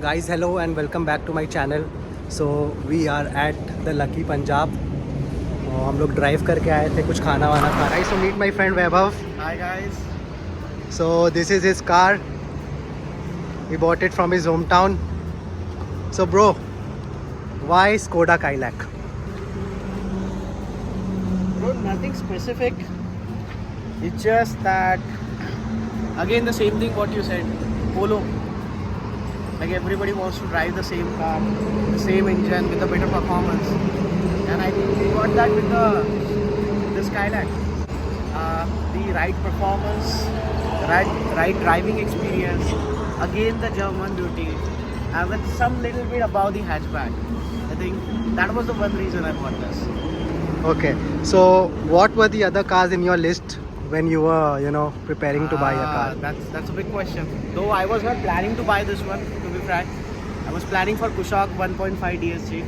Guys, hello and welcome back to my channel. So we are at the Lucky Punjab. हम लोग drive करके आए थे कुछ खाना वाना खाना. So meet my friend Vaibhav. Hi guys. So this is his car. He bought it from his hometown. So bro, why Skoda Kailak? Bro, nothing specific. It's just that again the same thing what you said. Polo. Like everybody wants to drive the same car, the same engine with a better performance. And I think we got that with the Skylac. The right performance, right driving experience. Again the German beauty. And with some little bit above the hatchback. I think that was the one reason I bought this. Okay. So what were the other cars in your list when you were, preparing to buy a car? That's a big question. Though I was not planning to buy this one, to be frank. I was planning for Kushaq 1.5 DSG.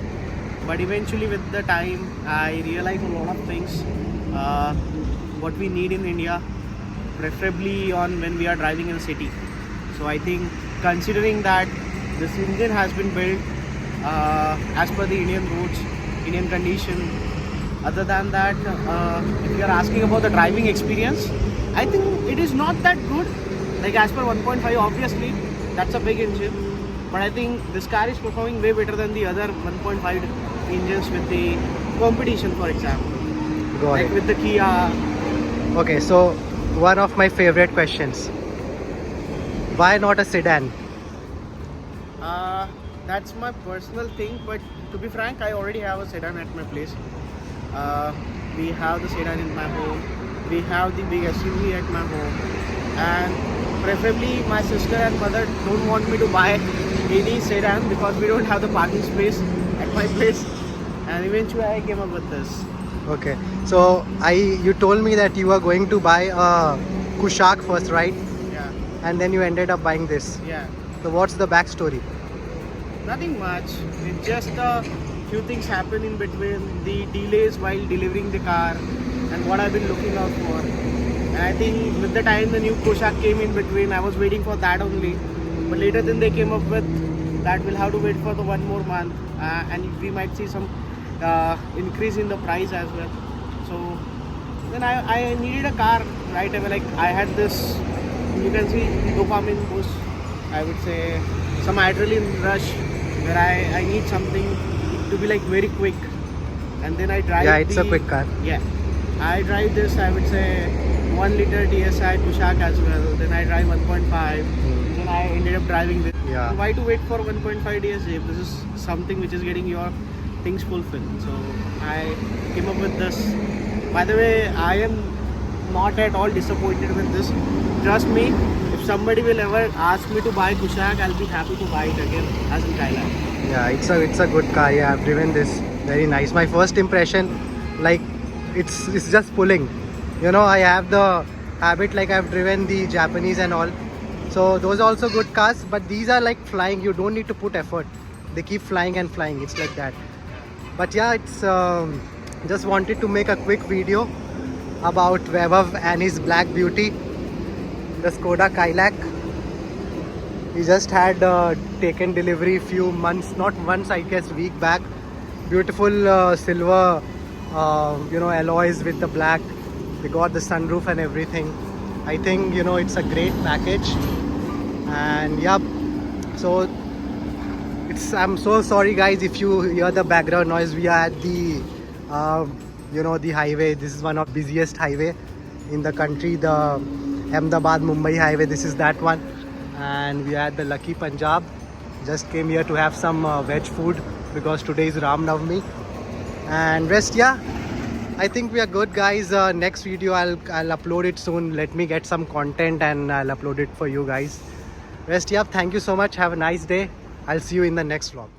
But eventually with the time, I realized a lot of things. What we need in India, preferably on when we are driving in a city. So I think considering that this engine has been built as per the Indian roads, Indian condition. Other than that, if you are asking about the driving experience, I think it is not that good. Like as per 1.5, obviously, that's a big engine. But I think this car is performing way better than the other 1.5 engines with the competition, for example. Got Like it. with the Kia. Okay, so one of my favorite questions. Why not a sedan? That's my personal thing. But to be frank, I already have a sedan at my place. We have the sedan in my home. We have the big SUV at my home. And preferably my sister and mother don't want me to buy any sedan because we don't have the parking space at my place. And eventually I came up with this. Okay, so you told me that you were going to buy a Kushaq first, right? Yeah, And then you ended up buying this. yeah. So what's the backstory? Nothing much. It's just a few things happen in between, the delays while delivering the car and what I've been looking out for. And I think with the time the new Kushaq came in between, I was waiting for that only. But later then they came up with that we'll have to wait for the one more month and we might see some increase in the price as well. So then I needed a car right away. Like I had this, you can see dopamine boost, I would say some adrenaline rush where I need something to be like very quick. And then I drive. Yeah, it's a quick car. Yeah, I drive this, I would say 1 liter DSI Kushaq as well. Then I drive 1.5. Then I ended up driving this. Yeah. Why to wait for 1.5 DSI if this is something which is getting your things fulfilled? So I came up with this. By the way, I am not at all disappointed with this. Trust me, if somebody will ever ask me to buy Kushaq, I'll be happy to buy it again as in Thailand. Yeah, it's a good car. Yeah, I've driven this. Very nice. My first impression, like it's just pulling. I have the habit like I've driven the Japanese and all. So those are also good cars, but these are like flying. You don't need to put effort. They keep flying and flying. It's like that. But yeah, it's just wanted to make a quick video about Vaibhav and his black beauty, the Skoda Kailak. He just had taken delivery few months, not months, I guess week back. Beautiful silver, alloys with the black. They got the sunroof and everything. I think it's a great package. And yeah, so I'm so sorry guys if you hear the background noise. We are at the the highway. This is one of the busiest highway in the country, the Ahmedabad Mumbai highway. This is that one. And we are at the Lucky Punjab. Just came here to have some veg food because today is Ram Navami. And rest, yeah, I think we are good guys. Next video I'll upload it soon. Let me get some content and I'll upload it for you guys. Rest, yeah, thank you so much. Have a nice day. I'll see you in the next vlog.